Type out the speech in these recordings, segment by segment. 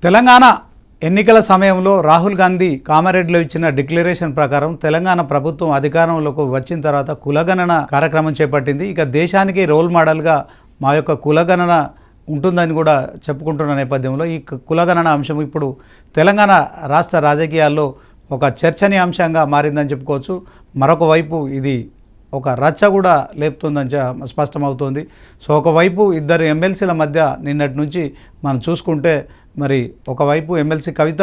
తెలంగాణ ఎన్నికల సమయంలో రాహుల్ గాంధీ కామారెడ్డిలో ఇచ్చిన డిక్లరేషన్ ప్రకారం తెలంగాణ ప్రభుత్వం అధికారంలోకి వచ్చిన తర్వాత కులగణన కార్యక్రమం చేపట్టింది. ఇక దేశానికి రోల్ మోడల్గా మా యొక్క కులగణన ఉంటుందని కూడా చెప్పుకుంటున్న నేపథ్యంలో ఈ కులగణన అంశం ఇప్పుడు తెలంగాణ రాష్ట్ర రాజకీయాల్లో ఒక చర్చనీయాంశంగా మారిందని చెప్పుకోవచ్చు. మరొక వైపు ఇది ఒక రచ్చ కూడా లేపుతుందని స్పష్టమవుతోంది. సో ఒకవైపు ఇద్దరు ఎమ్మెల్సీల మధ్య నిన్నటి నుంచి మనం చూసుకుంటే మరి ఒకవైపు ఎమ్మెల్సీ కవిత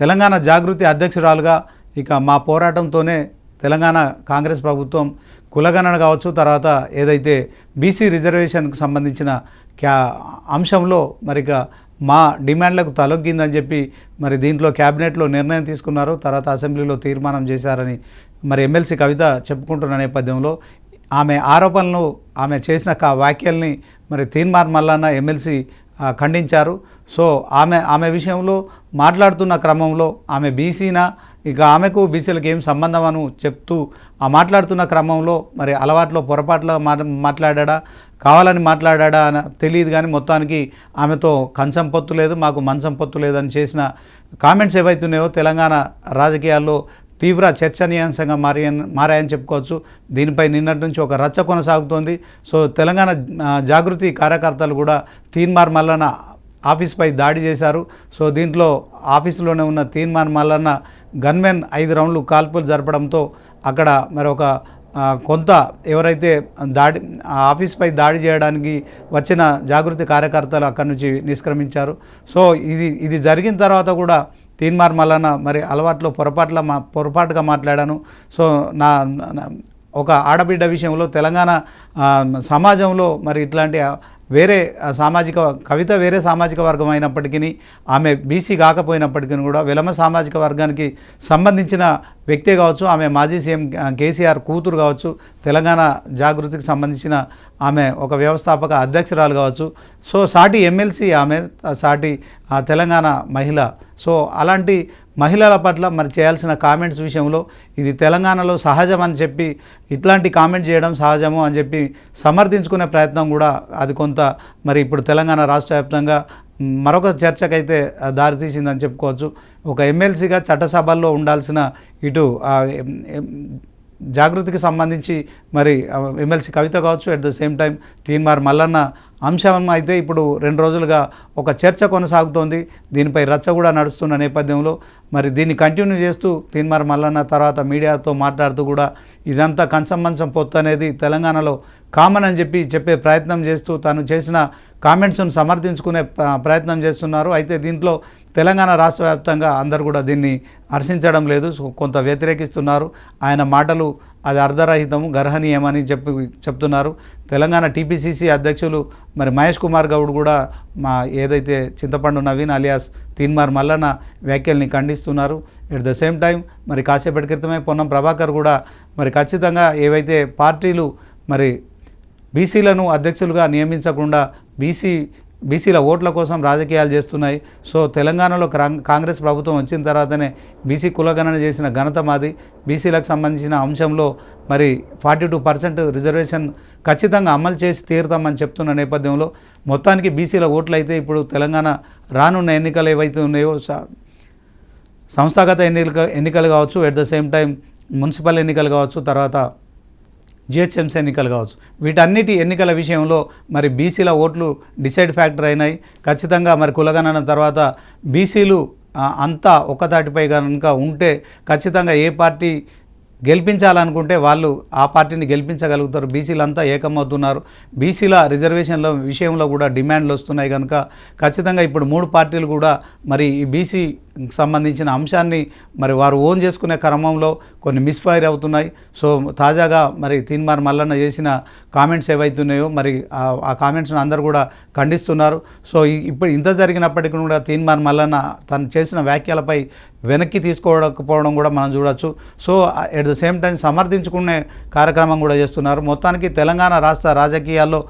తెలంగాణ జాగృతి అధ్యక్షురాలుగా ఇక మా పోరాటంతోనే తెలంగాణ కాంగ్రెస్ ప్రభుత్వం కులగణన కావచ్చు, తర్వాత ఏదైతే బీసీ రిజర్వేషన్కి సంబంధించిన అంశంలో మరి మా డిమాండ్లకు తలొగ్గిందని చెప్పి మరి దీంట్లో క్యాబినెట్లో నిర్ణయం తీసుకున్నారు, తర్వాత అసెంబ్లీలో తీర్మానం చేశారని మరి ఎమ్మెల్సీ కవిత చెప్పుకుంటున్న నేపథ్యంలో ఆమె ఆరోపణలు, ఆమె చేసిన వ్యాఖ్యల్ని మరి తీన్మార్ మల్లన్న ఎమ్మెల్సీ ఖండించారు. సో ఆమె విషయంలో మాట్లాడుతున్న క్రమంలో ఆమె బీసీనా, ఇక ఆమెకు బీసీలకు ఏం సంబంధం అని చెప్తూ ఆ మాట్లాడుతున్న క్రమంలో మరి అలవాట్లో పొరపాట్లో మాట్లాడా కావాలని మాట్లాడా అని తెలియదు, కానీ మొత్తానికి ఆమెతో కంచం పొత్తు లేదు, మాకు మంచం పొత్తు లేదని చేసిన కామెంట్స్ ఏవైతున్నాయో తెలంగాణ రాజకీయాల్లో తీవ్ర చర్చనీయాంశంగా మారాయని చెప్పుకోవచ్చు. దీనిపై నిన్నటి నుంచి ఒక రచ్చ కొనసాగుతోంది. సో తెలంగాణ జాగృతి కార్యకర్తలు కూడా తీన్మార్ మల్లన్న ఆఫీస్పై దాడి చేశారు. సో దీంట్లో ఆఫీసులోనే ఉన్న తీన్మార్ మల్లన్న గన్మెన్ 5 రౌండ్లు కాల్పులు జరపడంతో అక్కడ మరొక కొంత ఎవరైతే ఆఫీస్పై దాడి చేయడానికి వచ్చిన జాగృతి కార్యకర్తలు అక్కడి నుంచి నిష్క్రమించారు. సో ఇది జరిగిన తర్వాత కూడా తీన్మార్ మల్లన్న మరి అలవాట్లో పొరపాటుగా మాట్లాడాను. సో ఒక ఆడబిడ్డ విషయంలో తెలంగాణ సమాజంలో మరి ఇట్లాంటి కవిత వేరే సామాజిక వర్గం అయినప్పటికీ ఆమె బీసీ కాకపోయినప్పటికీ కూడా వెలమ సామాజిక వర్గానికి సంబంధించిన వ్యక్తే కావచ్చు, ఆమె మాజీ సీఎం కేసీఆర్ కూతురు కావచ్చు, తెలంగాణ జాగృతికి సంబంధించిన ఆమె ఒక వ్యవస్థాపక అధ్యక్షురాలు కావచ్చు. సో సాటి ఎమ్మెల్సీ ఆమె, సాటి తెలంగాణ మహిళ. సో అలాంటి మహిళల పట్ల మరి చేయాల్సిన కామెంట్స్ విషయంలో ఇది తెలంగాణలో సహజం అని చెప్పి ఇట్లాంటి కామెంట్ చేయడం సహజము అని చెప్పి సమర్థించుకునే ప్రయత్నం కూడా అది కొంత మరి ఇప్పుడు తెలంగాణ రాష్ట్ర వ్యాప్తంగా మరొక చర్చకైతే దారితీసిందని చెప్పుకోవచ్చు. ఒక ఎమ్మెల్సీగా చట్టసభల్లో ఉండాల్సిన ఇటు జాగృతికి సంబంధించి మరి ఎమ్మెల్సీ కవిత కావచ్చు, at the same time Teenmar Mallanna అంశం అయితే ఇప్పుడు 2 రోజులుగా ఒక చర్చ కొనసాగుతోంది. దీనిపై రచ్చ కూడా నడుస్తున్న నేపథ్యంలో మరి దీన్ని కంటిన్యూ చేస్తూ తీన్మార్ మల్లన్న తర్వాత మీడియాతో మాట్లాడుతూ కూడా ఇదంతా కంచం మంచం పొత్తు అనేది తెలంగాణలో కామన్ అని చెప్పే ప్రయత్నం చేస్తూ తను చేసిన కామెంట్స్ను సమర్థించుకునే ప్రయత్నం చేస్తున్నారు. అయితే దీంట్లో తెలంగాణ రాష్ట్ర వ్యాప్తంగా అందరు కూడా దీన్ని హర్షించడం లేదు, కొంత వ్యతిరేకిస్తున్నారు. ఆయన మాటలు అది అర్ధరహితము, గర్హనీయమని చెప్తున్నారు. తెలంగాణ టీపీసీసీ అధ్యక్షులు మరి మహేష్ కుమార్ గౌడ్ కూడా ఏదైతే చింతపండు నవీన్ అలియాస్ తీన్మార్ మల్లన్న వ్యాఖ్యల్ని ఖండిస్తున్నారు. ఎట్ ద సేమ్ టైం మరి కాసేపటి క్రితమే పొన్నం ప్రభాకర్ కూడా మరి ఖచ్చితంగా ఏవైతే పార్టీలు మరి బీసీలను అధ్యక్షులుగా నియమించకుండా బీసీల ఓట్ల కోసం రాజకీయాలు చేస్తున్నాయి. సో తెలంగాణలో కాంగ్రెస్ ప్రభుత్వం వచ్చిన తర్వాతనే బీసీ కులగణన చేసిన ఘనత మాది. బీసీలకు సంబంధించిన అంశంలో మరి 42% రిజర్వేషన్ ఖచ్చితంగా అమలు చేసి తీరుతామని చెప్తున్న నేపథ్యంలో మొత్తానికి బీసీల ఓట్లు అయితే ఇప్పుడు తెలంగాణ రానున్న ఎన్నికలు ఏవైతే ఉన్నాయో సంస్థాగత ఎన్నికలు కావచ్చు, at the same time municipal ఎన్నికలు కావచ్చు, తర్వాత జిహెచ్ఎంసీ ఎన్నికలు కావచ్చు, వీటన్నిటి ఎన్నికల విషయంలో మరి బీసీల ఓట్లు డిసైడ్ ఫ్యాక్టర్ అయినాయి. ఖచ్చితంగా మరి కులగణన తర్వాత బీసీలు అంతా ఒక్కతాటిపై కనుక ఉంటే ఖచ్చితంగా ఏ పార్టీ గెలిపించాలనుకుంటే వాళ్ళు ఆ పార్టీని గెలిపించగలుగుతారు. బీసీలు అంతా ఏకమవుతున్నారు. బీసీల రిజర్వేషన్ల విషయంలో కూడా డిమాండ్లు వస్తున్నాయి కనుక ఖచ్చితంగా ఇప్పుడు 3 పార్టీలు కూడా మరి ఈ బీసీ సంబంధించిన అంశాన్ని మరి వారు ఓన్ చేసుకునే క్రమంలో కొన్ని మిస్ఫైర్ అవుతున్నాయి. సో తాజాగా మరి తీన్మార్ మల్లన్న చేసిన కామెంట్స్ ఏవైతున్నాయో మరి ఆ కామెంట్స్ను అందరూ కూడా ఖండిస్తున్నారు. సో ఇప్పుడు ఇంత జరిగినప్పటికీ కూడా తీన్మార్ మల్లన్న తను చేసిన వ్యాఖ్యలపై వెనక్కి తీసుకోకపోవడం కూడా మనం చూడొచ్చు. So at the same time సమర్థించుకునే కార్యక్రమం కూడా చేస్తున్నారు. మొత్తానికి తెలంగాణ రాష్ట్ర రాజకీయాల్లో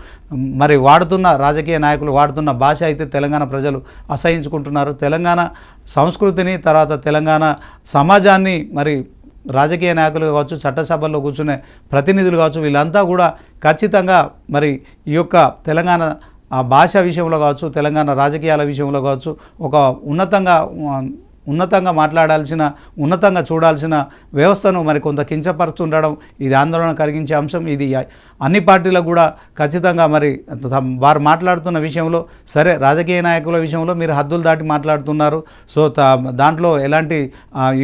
మరి రాజకీయ నాయకులు వాడుతున్న భాష అయితే తెలంగాణ ప్రజలు అసహించుకుంటున్నారు. తెలంగాణ సంస్కృతిని, తర్వాత తెలంగాణ సమాజాన్ని మరి రాజకీయ నాయకులు కావచ్చు, చట్టసభల్లో కూర్చునే ప్రతినిధులు కావచ్చు, వీళ్ళంతా కూడా ఖచ్చితంగా మరి ఈ యొక్క తెలంగాణ ఆ భాష విషయంలో కావచ్చు, తెలంగాణ రాజకీయాల విషయంలో కావచ్చు, ఒక ఉన్నతంగా మాట్లాడాల్సిన, ఉన్నతంగా చూడాల్సిన వ్యవస్థను మరి కొంత కించపరుస్తుండడం ఇది ఆందోళన కలిగించే అంశం. ఇది అన్ని పార్టీలకు కూడా ఖచ్చితంగా మరి వారు మాట్లాడుతున్న విషయంలో సరే, రాజకీయ నాయకుల విషయంలో మీరు హద్దులు దాటి మాట్లాడుతున్నారు, సో దాంట్లో ఎలాంటి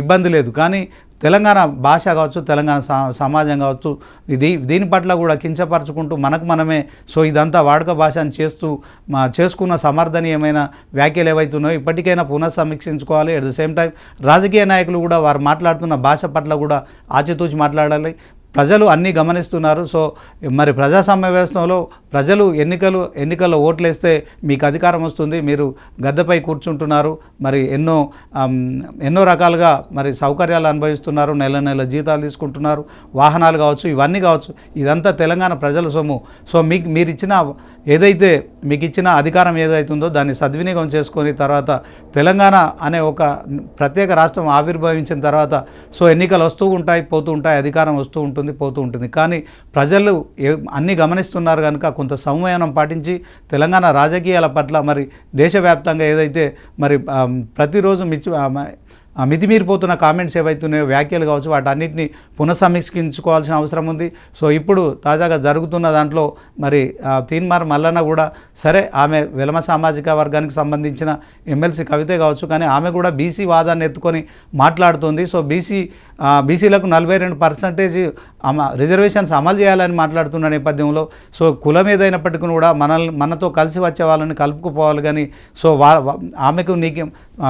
ఇబ్బంది లేదు. కానీ తెలంగాణ భాష కావచ్చు, తెలంగాణ సమాజం కావచ్చు, దీని పట్ల కూడా కించపరచుకుంటూ మనమే సో ఇదంతా వాడుక భాష అని చేసుకున్న సమర్థనీయమైన వ్యాఖ్యలు ఏవైతున్నాయో ఇప్పటికైనా పునఃసమీక్షించుకోవాలి. అట్ ద సేమ్ టైం రాజకీయ నాయకులు కూడా వారు మాట్లాడుతున్న భాష పట్ల కూడా ఆచితూచి మాట్లాడాలి. ప్రజలు అన్నీ గమనిస్తున్నారు. సో మరి ప్రజాస్వామ్య వ్యవస్థలో ప్రజలు ఎన్నికల్లో ఓట్లేస్తే మీకు అధికారం వస్తుంది, మీరు గద్దెపై కూర్చుంటున్నారు, మరి ఎన్నో రకాలుగా మరి సౌకర్యాలు అనుభవిస్తున్నారు, నెల జీతాలు తీసుకుంటున్నారు, వాహనాలు కావచ్చు, ఇవన్నీ కావచ్చు, ఇదంతా తెలంగాణ ప్రజల సొమ్ము. సో మీరు ఇచ్చిన అధికారం ఏదైతుందో దాన్ని సద్వినియోగం చేసుకొని తర్వాత తెలంగాణ అనే ఒక ప్రత్యేక రాష్ట్రం ఆవిర్భవించిన తర్వాత సో ఎన్నికలు వస్తూ ఉంటాయి, పోతూ ఉంటాయి, అధికారం వస్తూ ఉంటుంది, పోతూ ఉంటుంది. కానీ ప్రజలు అన్నీ గమనిస్తున్నారు కనుక కొంత సంయమనం పాటించి తెలంగాణ రాజకీయాల పట్ల మరి దేశవ్యాప్తంగా ఏదైతే మరి ప్రతిరోజు మితిమీరిపోతున్న కామెంట్స్ ఏవైతున్నాయో, వ్యాఖ్యలు కావచ్చు, వాటన్నిటిని పునఃసమీక్షించుకోవాల్సిన అవసరం ఉంది. సో ఇప్పుడు తాజాగా జరుగుతున్న దాంట్లో మరి తీన్మార్ మల్లన్న కూడా సరే, ఆమె వెలమ సామాజిక వర్గానికి సంబంధించిన ఎమ్మెల్సీ కవితే కావచ్చు, కానీ ఆమె కూడా బీసీ వాదాన్ని ఎత్తుకొని మాట్లాడుతుంది. సో బీసీలకు 42% రిజర్వేషన్స్ అమలు చేయాలని మాట్లాడుతున్న నేపథ్యంలో సో కులం ఏదైనప్పటికీ కూడా మనతో కలిసి వచ్చే వాళ్ళని కలుపుకుపోవాలి. కానీ సో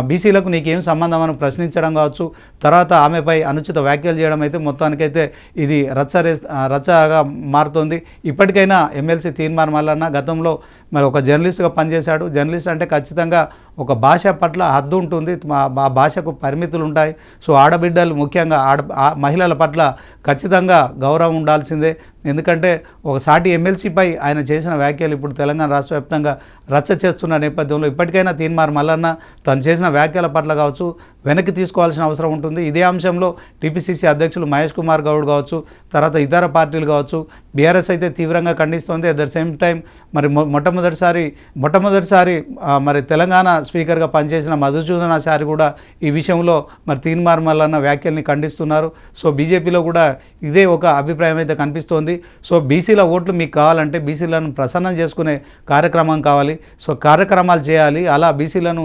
బీసీలకు నీకేం సంబంధం అని ప్రశ్నించడం కావచ్చు, తర్వాత ఆమెపై అనుచిత వ్యాఖ్యలు చేయడం అయితే మొత్తానికైతే ఇది రచ్చగా మారుతోంది. ఇప్పటికైనా ఎమ్మెల్సీ తీన్మార్ మల్లన్న గతంలో మరి ఒక జర్నలిస్ట్గా పనిచేశాడు. జర్నలిస్ట్ అంటే ఖచ్చితంగా ఒక భాష పట్ల హద్దు ఉంటుంది, ఆ భాషకు పరిమితులు ఉంటాయి. సో ఆడబిడ్డలు ముఖ్యంగా మహిళల పట్ల ఖచ్చితంగా గౌరవం ఉండాల్సిందే. ఎందుకంటే ఒక సాటి ఎమ్మెల్సీపై ఆయన చేసిన వ్యాఖ్యలు ఇప్పుడు తెలంగాణ రాష్ట్ర వ్యాప్తంగా రచ్చ చేస్తున్న నేపథ్యంలో ఇప్పటికైనా తీన్మార్ మల్లన్న తను చేసిన వ్యాఖ్యల పట్ల కావచ్చు వెనక్కి తీసుకోవాల్సిన అవసరం ఉంటుంది. ఇదే అంశంలో టీపీసీసీ అధ్యక్షులు మహేష్ కుమార్ గౌడ్ కావచ్చు, తర్వాత ఇతర పార్టీలు కావచ్చు, బీఆర్ఎస్ అయితే తీవ్రంగా ఖండిస్తోంది. అట్ ద సేమ్ టైం మరి మొట్టమొదటిసారి మరి తెలంగాణ స్పీకర్గా పనిచేసిన మధుసూదనాచారి కూడా ఈ విషయంలో మరి తీన్మార్ మల్లన్న వ్యాఖ్యల్ని ఖండిస్తున్నారు. సో బీజేపీలో కూడా ఇదే ఒక అభిప్రాయం అయితే కనిపిస్తోంది. సో బీసీల ఓట్లు మీకు కావాలంటే బీసీలను ప్రసన్నం చేసుకునే కార్యక్రమం కావాలి. సో కార్యక్రమాలు చేయాలి, అలా బీసీలను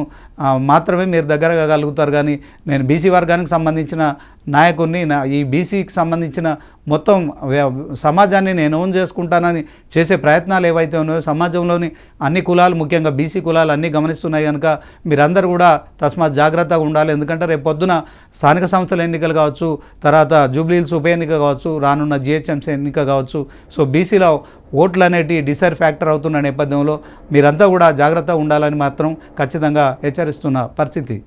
మాత్రమే మీరు దగ్గరగా కలుగుతారు. కానీ నేను బీసీ వర్గానికి సంబంధించిన నాయకుడిని, ఈ బీసీకి సంబంధించిన మొత్తం సమాజాన్ని నేను ఓన్ చేసుకుంటానని చేసే ప్రయత్నాలు ఏవైతే ఉన్నాయో సమాజంలోని అన్ని కులాలు, ముఖ్యంగా బీసీ కులాలు అన్నీ గమనిస్తున్నాయి కనుక మీరందరూ కూడా తస్మాత్ జాగ్రత్తగా ఉండాలి. ఎందుకంటే రేపు పొద్దున స్థానిక సంస్థల ఎన్నికలు కావచ్చు, తర్వాత జూబ్లీహిల్స్ ఉప ఎన్నిక కావచ్చు, రానున్న జిహెచ్ఎంసీ ఎన్నిక కావచ్చు, సో బీసీలో ఓట్లు అనేటి డిసైడ్ ఫ్యాక్టర్ అవుతున్న నేపథ్యంలో మీరంతా కూడా జాగ్రత్తగా ఉండాలని మాత్రం ఖచ్చితంగా హెచ్చరిస్తున్న పరిస్థితి.